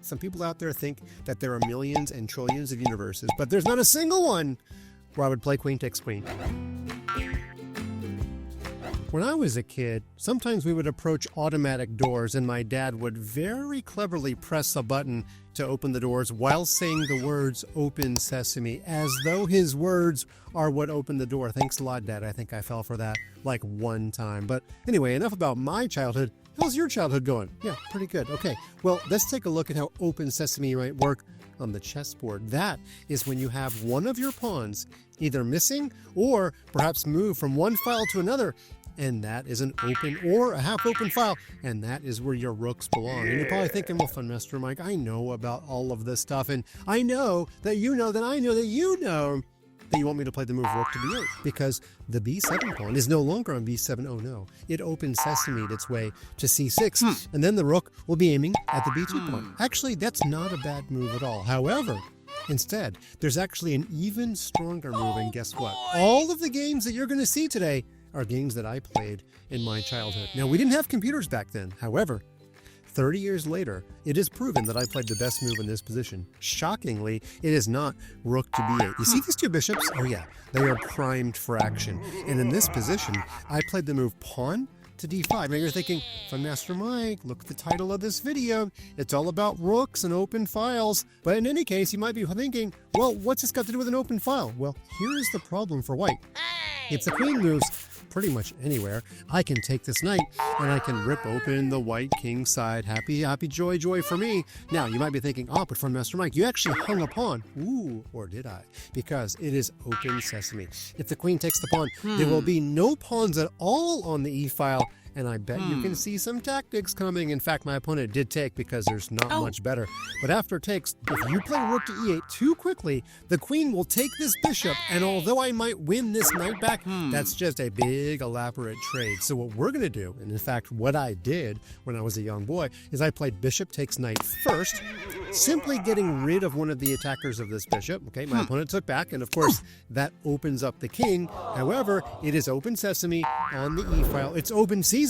Some people out there think that there are millions and trillions of universes, but there's not a single one where I would play queen takes queen. When I was a kid, sometimes we would approach automatic doors and my dad would very cleverly press a button to open the doors while saying the words "Open Sesame," as though his words are what opened the door. Thanks a lot, Dad. I think I fell for that like one time. But anyway, enough about my childhood. How's your childhood going? Yeah, pretty good. Okay, well, let's take a look at how Open Sesame might work on the chessboard. That is when you have one of your pawns either missing or perhaps moved from one file to another, and that is an open or a half-open file, and that is where your rooks belong. And you're probably thinking, well, Fun Master Mike, I know about all of this stuff, and I know that you know that I know that you know that you want me to play the move rook to b8, because the b7 pawn is no longer on b7. Oh no, it Open Sesame its way to c6, and then the rook will be aiming at the b2 pawn. Actually, that's not a bad move at all. However, instead, there's actually an even stronger move, and guess what? All of the games that you're going to see today are games that I played in my childhood. Now, we didn't have computers back then. However, 30 years later, it is proven that I played the best move in this position. Shockingly, it is not rook to b8. You see these two bishops? Oh yeah, they are primed for action. And in this position, I played the move pawn to d5. Now you're thinking, Fun Master Mike, look at the title of this video. It's all about rooks and open files. But in any case, you might be thinking, well, what's this got to do with an open file? Well, here is the problem for white. If the queen moves pretty much anywhere, I can take this knight and I can rip open the white king side. Happy, happy, joy, joy for me. Now, you might be thinking, oh, but Fun Master Mike, you actually hung a pawn. Ooh, or did I? Because it is Open Sesame. If the queen takes the pawn, there will be no pawns at all on the e-file, and I bet you can see some tactics coming. In fact, my opponent did take because there's not much better. But after it takes, if you play rook to e8 too quickly, the queen will take this bishop, and although I might win this knight back, that's just a big elaborate trade. So what we're going to do, and in fact what I did when I was a young boy, is I played bishop takes knight first, simply getting rid of one of the attackers of this bishop. Okay, my opponent took back, and of course that opens up the king. However, it is Open Sesame on the e-file. It's open season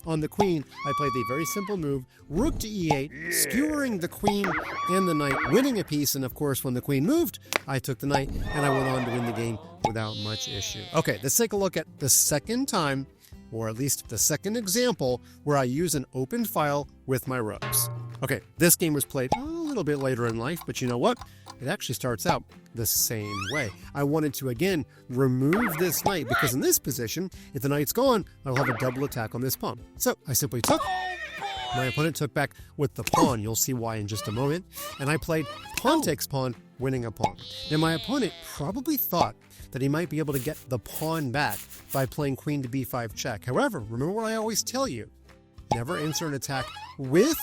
on the queen. I played a very simple move, rook to e8, skewering the queen and the knight, winning a piece, and of course when the queen moved, I took the knight and I went on to win the game without much issue. Okay, let's take a look at the second time, or at least the second example, where I use an open file with my rooks. Okay, this game was played a little bit later in life, but you know what? It actually starts out the same way. I wanted to, again, remove this knight, because in this position, if the knight's gone, I'll have a double attack on this pawn. So I simply took. My opponent took back with the pawn. You'll see why in just a moment. And I played pawn takes pawn, winning a pawn. Now, my opponent probably thought that he might be able to get the pawn back by playing queen to b5 check. However, remember what I always tell you. Never answer an attack with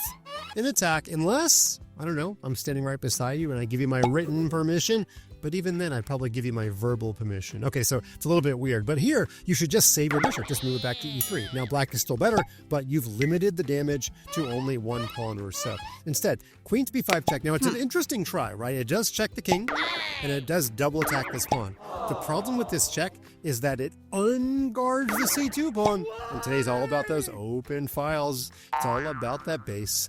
an attack unless, I don't know, I'm standing right beside you and I give you my written permission. But even then, I'd probably give you my verbal permission. Okay, so it's a little bit weird. But here, you should just save your bishop. Just move it back to e3. Now, black is still better, but you've limited the damage to only one pawn or so. Instead, queen to b5 check. Now, it's an interesting try, right? It does check the king, and it does double attack this pawn. The problem with this check is that it unguards the c2 pawn. And today's all about those open files. It's all about that base,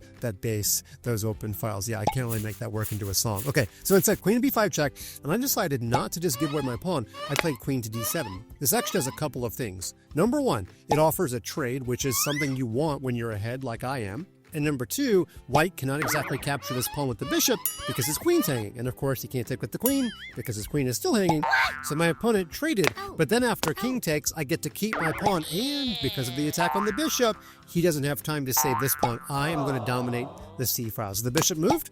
those open files. Yeah, I can't really make that work into a song. Okay, so instead, queen to b5 check, and I decided not to just give away my pawn. I played queen to d7. This actually does a couple of things. Number one, it offers a trade, which is something you want when you're ahead like I am. And number two, white cannot exactly capture this pawn with the bishop because his queen's hanging. And of course, he can't take with the queen because his queen is still hanging. So my opponent traded. But then after king takes, I get to keep my pawn. And because of the attack on the bishop, he doesn't have time to save this pawn. I am going to dominate the c files. The bishop moved.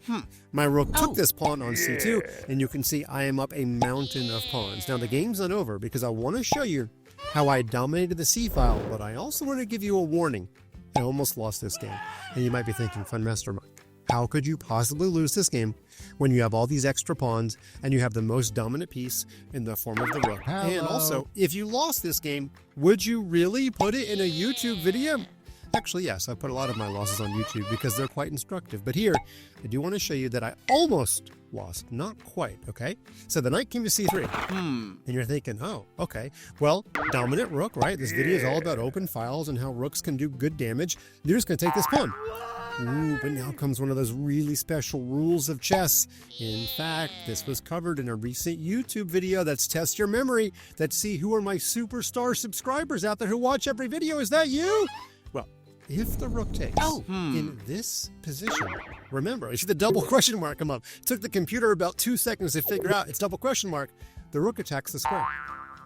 My rook took this pawn on c2. And you can see I am up a mountain of pawns. Now the game's not over because I want to show you how I dominated the c file. But I also want to give you a warning. I almost lost this game. And you might be thinking, Fun Master Mike, how could you possibly lose this game when you have all these extra pawns and you have the most dominant piece in the form of the rook? Hello. And also, if you lost this game, would you really put it in a YouTube video? Actually, yes, I put a lot of my losses on YouTube because they're quite instructive. But here, I do want to show you that I almost lost. Not quite, okay? So the knight came to c3. And you're thinking, oh, okay. Well, dominant rook, right? This video is all about open files and how rooks can do good damage. You're just going to take this pawn. Ooh, but now comes one of those really special rules of chess. In fact, this was covered in a recent YouTube video that's Test Your Memory. That's see who are my superstar subscribers out there who watch every video. Is that you? Well, if the rook takes in this position, remember, you see the double question mark come up. It took the computer about 2 seconds to figure out it's double question mark. The rook attacks the square.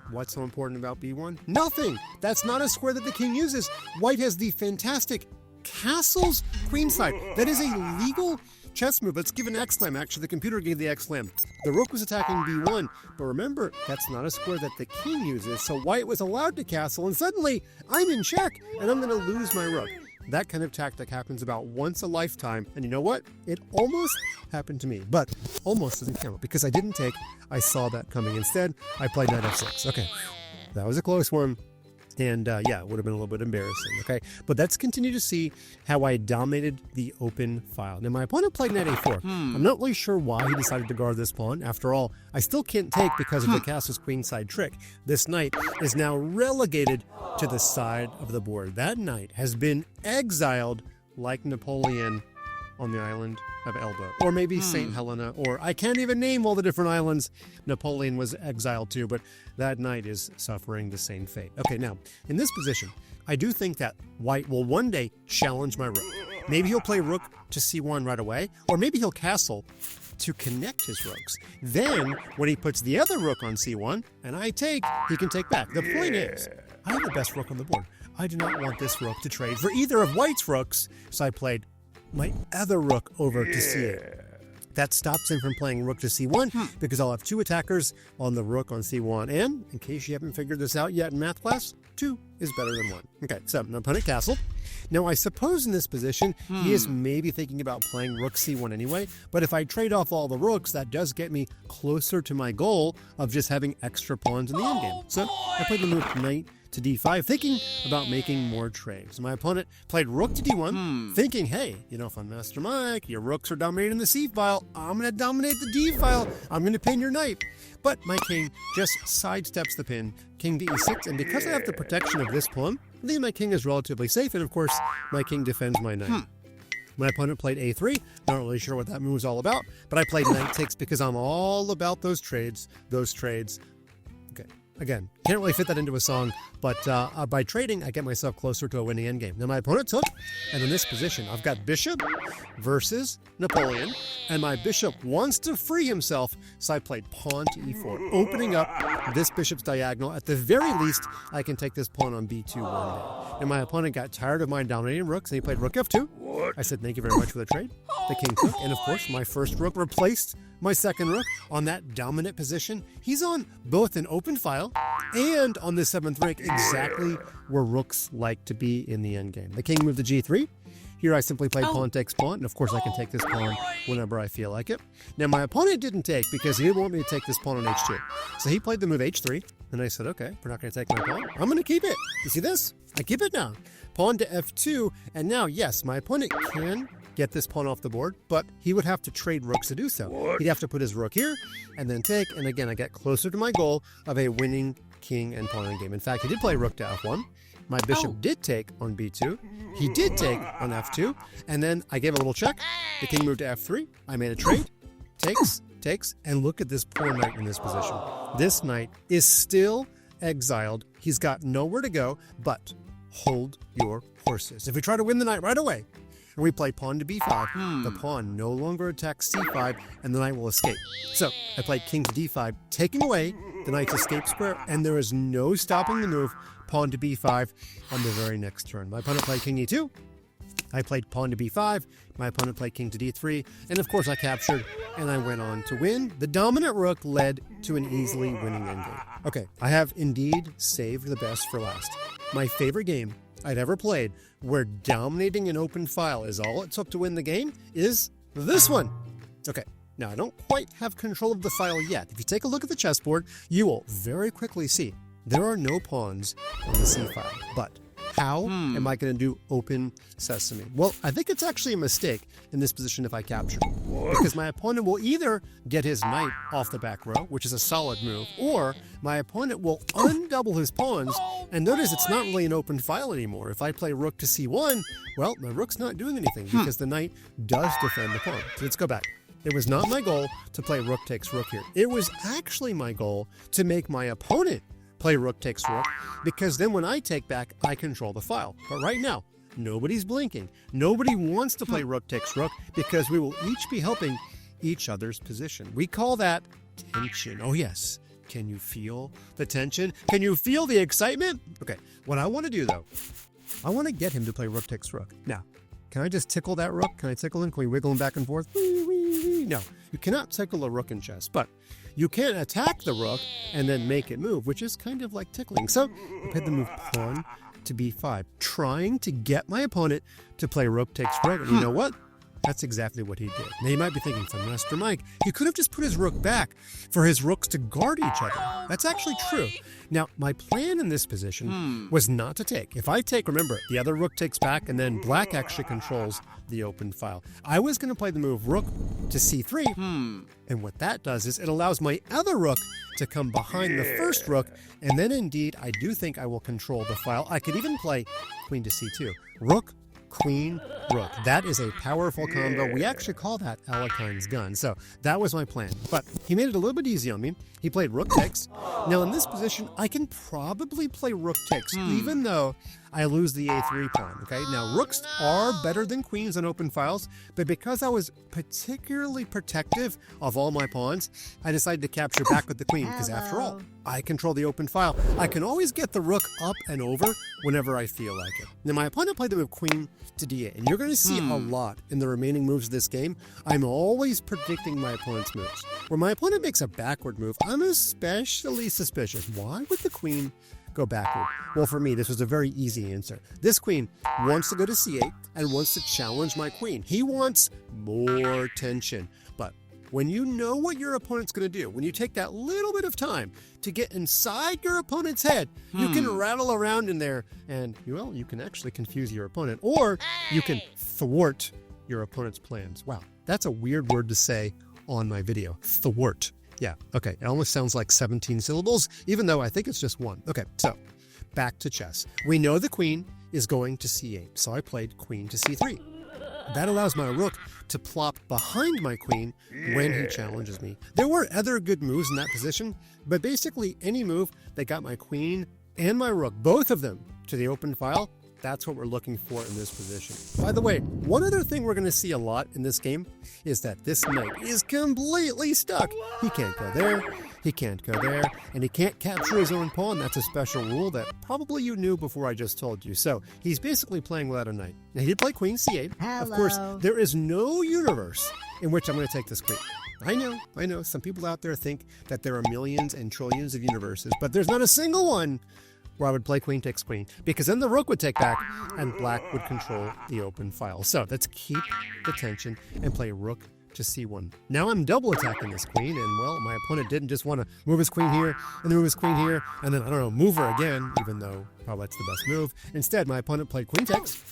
What's so important about b1? Nothing. That's not a square that the king uses. White has the fantastic castles queenside. That is a legal chess move. Let's give an exclam. Actually, the computer gave the exclam. The rook was attacking b1, but remember, that's not a square that the king uses, so white was allowed to castle, and suddenly, I'm in check, and I'm going to lose my rook. That kind of tactic happens about once a lifetime, and you know what? It almost happened to me, but almost doesn't count, because I didn't take, I saw that coming. Instead, I played knight f6. Okay, that was a close one. And yeah, it would have been a little bit embarrassing, okay? But let's continue to see how I dominated the open file. Now, my opponent played knight a4. I'm not really sure why he decided to guard this pawn. After all, I still can't take because of the castle's queenside trick. This knight is now relegated to the side of the board. That knight has been exiled like Napoleon on the island of Elba, or maybe St. Helena, or I can't even name all the different islands Napoleon was exiled to, but that knight is suffering the same fate. Okay, now, in this position, I do think that white will one day challenge my rook. Maybe he'll play rook to c1 right away, or maybe he'll castle to connect his rooks. Then, when he puts the other rook on c1, and I take, he can take back. The point is, I have the best rook on the board. I do not want this rook to trade for either of white's rooks, so I played my other rook over to c8. That stops him from playing rook to c1 because I'll have two attackers on the rook on c1. And in case you haven't figured this out yet in math class, 2 is better than 1. Okay, so my opponent castled. Now I suppose in this position, he is maybe thinking about playing rook c1 anyway, but if I trade off all the rooks, that does get me closer to my goal of just having extra pawns in the endgame. So I played the move knight to d5, thinking about making more trades. My opponent played rook to d1, thinking, hey, you know, if I'm Master Mike, your rooks are dominating the c file, I'm going to dominate the d file, I'm going to pin your knight. But my king just sidesteps the pin, king to e6, and because I have the protection of this pawn, I think my king is relatively safe, and of course, my king defends my knight. My opponent played a3, not really sure what that move is all about, but I played knight takes because I'm all about those trades. Okay. Again, can't really fit that into a song, but by trading, I get myself closer to a winning endgame. Now my opponent took, and in this position, I've got bishop versus Napoleon, and my bishop wants to free himself, so I played pawn to e4, opening up this bishop's diagonal. At the very least, I can take this pawn on b2 one day. And my opponent got tired of my dominating rooks, and he played rook f2. I said, thank you very much for the trade. The king took, and of course, my first rook replaced my second rook on that dominant position. He's on both an open file and on the 7th rank, exactly where rooks like to be in the endgame. The king moved to g3. Here I simply played pawn takes pawn, and of course I can take this pawn whenever I feel like it. Now my opponent didn't take because he didn't want me to take this pawn on h2. So he played the move h3, and I said, okay, we're not going to take my pawn. I'm going to keep it. You see this? I keep it now. Pawn to f2, and now, yes, my opponent can get this pawn off the board, but he would have to trade rooks to do so. He'd have to put his rook here, and then take, and again, I get closer to my goal of a winning king and pawn game. In fact, he did play rook to f1. My bishop did take on b2. He did take on f2, and then I gave a little check. The king moved to f3. I made a trade. Takes, and look at this poor knight in this position. This knight is still exiled. He's got nowhere to go, but hold your horses. If we try to win the knight right away, and we play pawn to b5, the pawn no longer attacks c5, and the knight will escape. So I played king to d5, taking away the knight's escape square, and there is no stopping the move pawn to b5 on the very next turn. My opponent played king e2. I played pawn to b5. My opponent played king to d3. And of course I captured, and I went on to win. The dominant rook led to an easily winning endgame. Okay, I have indeed saved the best for last. My favorite game I'd ever played, where dominating an open file is all it took to win the game, is this one. Okay, now I don't quite have control of the file yet. If you take a look at the chessboard, you will very quickly see there are no pawns on the c file. But How am I going to do open sesame? Well, I think it's actually a mistake in this position if I capture. Because my opponent will either get his knight off the back row, which is a solid move, or my opponent will undouble his pawns, and notice it's not really an open file anymore. If I play rook to c1, well, my rook's not doing anything because the knight does defend the pawn. So let's go back. It was not my goal to play rook takes rook here. It was actually my goal to make my opponent play rook takes rook, because then when I take back, I control the file. But right now, nobody's blinking. Nobody wants to play rook takes rook because we will each be helping each other's position. We call that tension. Oh yes. Can you feel the tension? Can you feel the excitement? Okay, what I want to do though, I want to get him to play rook takes rook. Now, can I just tickle that rook? Can I tickle him? Can we wiggle him back and forth? No, you cannot tickle a rook in chess, but you can attack the rook and then make it move, which is kind of like tickling. So I played the move pawn to b5, trying to get my opponent to play rook takes rook. And you know what? That's exactly what he did. Now you might be thinking, from Master Mike, he could have just put his rook back for his rooks to guard each other. That's actually true. Now, my plan in this position was not to take. If I take, remember, the other rook takes back and then black actually controls the open file. I was going to play the move rook to c3, and what that does is it allows my other rook to come behind the first rook, and then indeed I do think I will control the file. I could even play queen to c2. Rook, queen, rook. That is a powerful combo. We actually call that Alekhine's gun. So that was my plan. But he made it a little bit easy on me. He played rook takes. Now in this position, I can probably play rook takes, even though I lose the a3 pawn. Okay, now rooks are better than queens on open files, but because I was particularly protective of all my pawns, I decided to capture back with the queen, because after all, I control the open file. I can always get the rook up and over whenever I feel like it. Now my opponent played the move queen to d8, and you're going to see a lot in the remaining moves of this game. I'm always predicting my opponent's moves. When my opponent makes a backward move, I'm especially suspicious. Why would the queen go backward? Well, for me, this was a very easy answer. This queen wants to go to c8 and wants to challenge my queen. He wants more tension. But when you know what your opponent's going to do, when you take that little bit of time to get inside your opponent's head, you can rattle around in there and, well, you can actually confuse your opponent, or you can thwart your opponent's plans. Wow, that's a weird word to say on my video. Thwart. Yeah, okay, it almost sounds like 17 syllables, even though I think it's just one. Okay, so back to chess. We know the queen is going to c8, so I played queen to c3. That allows my rook to plop behind my queen when he challenges me. There were other good moves in that position, but basically any move that got my queen and my rook, both of them, to the open file, that's what we're looking for in this position. By the way, one other thing we're going to see a lot in this game is that this knight is completely stuck. He can't go there, he can't go there, and he can't capture his own pawn. That's a special rule that probably you knew before I just told you. So he's basically playing without a knight. Now he did play queen c8. Hello. Of course, there is no universe in which I'm going to take this queen. I know, some people out there think that there are millions and trillions of universes, but there's not a single one where I would play queen takes queen, because then the rook would take back and black would control the open file. So let's keep the tension and play rook to c1. Now I'm double attacking this queen, and well, my opponent didn't just want to move his queen here and then move his queen here and then, I don't know, move her again, even though probably that's the best move. Instead, my opponent played queen takes,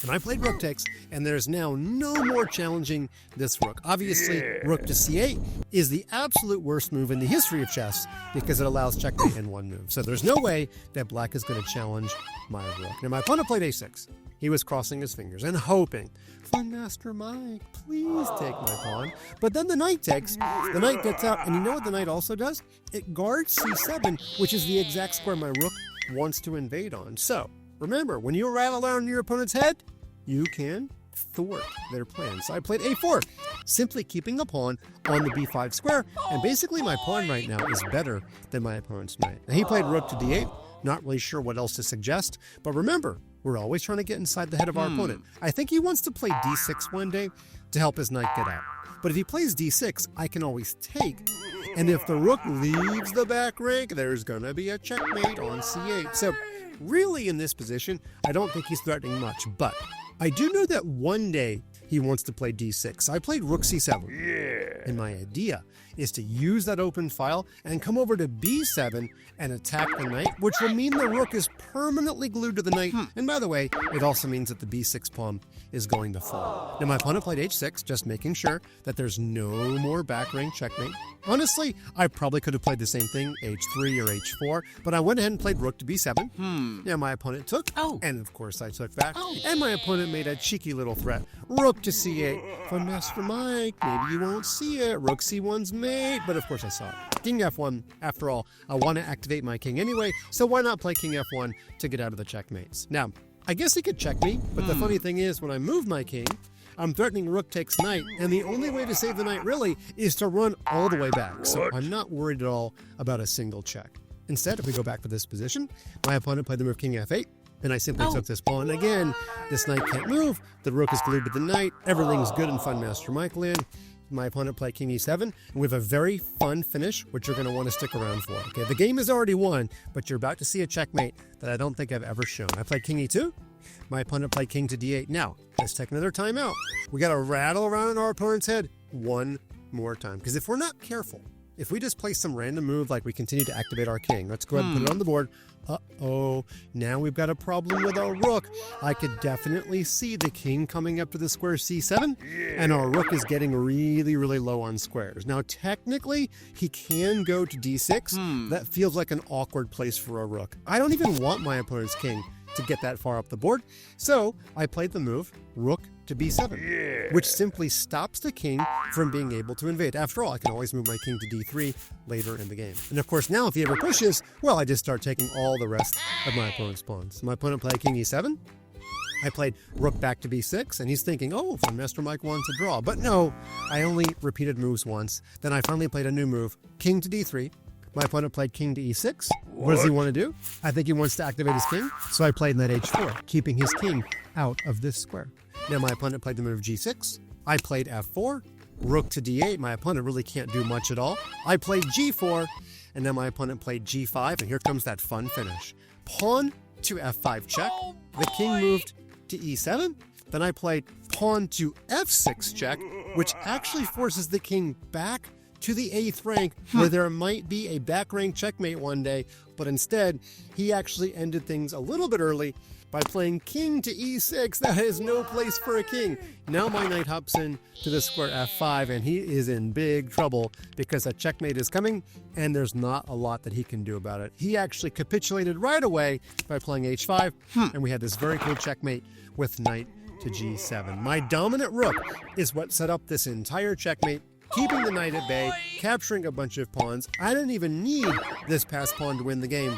and I played rook takes, and there's now no more challenging this rook. Obviously, rook to c8 is the absolute worst move in the history of chess because it allows checkmate in one move. So there's no way that black is going to challenge my rook. Now, my opponent played a6. He was crossing his fingers and hoping, Fun Master Mike, please take my pawn. But then the knight takes, the knight gets out, and you know what the knight also does? It guards c7, which is the exact square my rook wants to invade on. So, remember, when you rattle around your opponent's head, you can thwart their plans. So I played a4, simply keeping a pawn on the b5 square, and basically my pawn right now is better than my opponent's knight. Now he played rook to d8, not really sure what else to suggest, but remember, we're always trying to get inside the head of our opponent. I think he wants to play d6 one day to help his knight get out. But if he plays d6, I can always take, and if the rook leaves the back rank, there's gonna be a checkmate on c8. So really in this position, I don't think he's threatening much, but I do know that one day he wants to play d6. I played rook c7. And my idea is to use that open file and come over to b7 and attack the knight, which will mean the rook is permanently glued to the knight. And by the way, it also means that the b6 pawn is going to fall. Now my opponent played h6, just making sure that there's no more back rank checkmate. Honestly, I probably could have played the same thing, h3 or h4, but I went ahead and played rook to b7. Now my opponent took, and of course I took back, and my opponent made a cheeky little threat. Rook to c8. For Master Mike, maybe you won't see it. Rook c1's mate, but of course I saw it. King f1, after all, I want to activate my king anyway, so why not play king f1 to get out of the checkmates? Now, I guess he could check me, but the funny thing is, when I move my king, I'm threatening rook takes knight, and the only way to save the knight really is to run all the way back. So I'm not worried at all about a single check. Instead, if we go back to this position, my opponent played the move king f8, and I simply took this pawn. Again, this knight can't move, the rook is glued to the knight, everything's good in fun Master Mike land. My opponent played king e7, and we have a very fun finish, which you're going to want to stick around for. Okay, the game is already won, but you're about to see a checkmate that I don't think I've ever shown. I played king e2. My opponent played king to d8. Now, let's take another timeout. We got to rattle around in our opponent's head one more time, because if we're not careful, if we just play some random move like we continue to activate our king, let's go ahead and put it on the board. Uh-oh, now we've got a problem with our rook. I could definitely see the king coming up to the square c7, and our rook is getting really, really low on squares. Now, technically, he can go to d6. That feels like an awkward place for a rook. I don't even want my opponent's king to get that far up the board. So I played the move rook to b7, which simply stops the king from being able to invade. After all, I can always move my king to d3 later in the game. And of course, now if he ever pushes, well, I just start taking all the rest of my opponent's pawns. My opponent played king e7. I played rook back to b6, and he's thinking, oh, Master Mike wants a draw. But no, I only repeated moves once. Then I finally played a new move, king to d3. My opponent played king to e6. What does he want to do? I think he wants to activate his king, so I played knight h4, keeping his king out of this square. Now my opponent played the move g6. I played f4, rook to d8. My opponent really can't do much at all. I played g4, and then my opponent played g5, and here comes that fun finish. Pawn to f5 check. The king moved to e7. Then I played pawn to f6 check, which actually forces the king back to the 8th rank, where there might be a back rank checkmate one day, but instead, he actually ended things a little bit early by playing king to e6. That is no place for a king. Now my knight hops in to the square f5, and he is in big trouble because a checkmate is coming, and there's not a lot that he can do about it. He actually capitulated right away by playing h5, and we had this very cool checkmate with knight to g7. My dominant rook is what set up this entire checkmate, keeping the knight at bay, capturing a bunch of pawns. I didn't even need this passed pawn to win the game.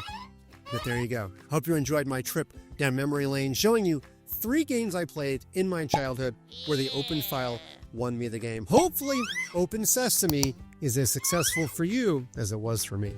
But there you go. Hope you enjoyed my trip down memory lane, showing you 3 games I played in my childhood where the open file won me the game. Hopefully, Open Sesame is as successful for you as it was for me.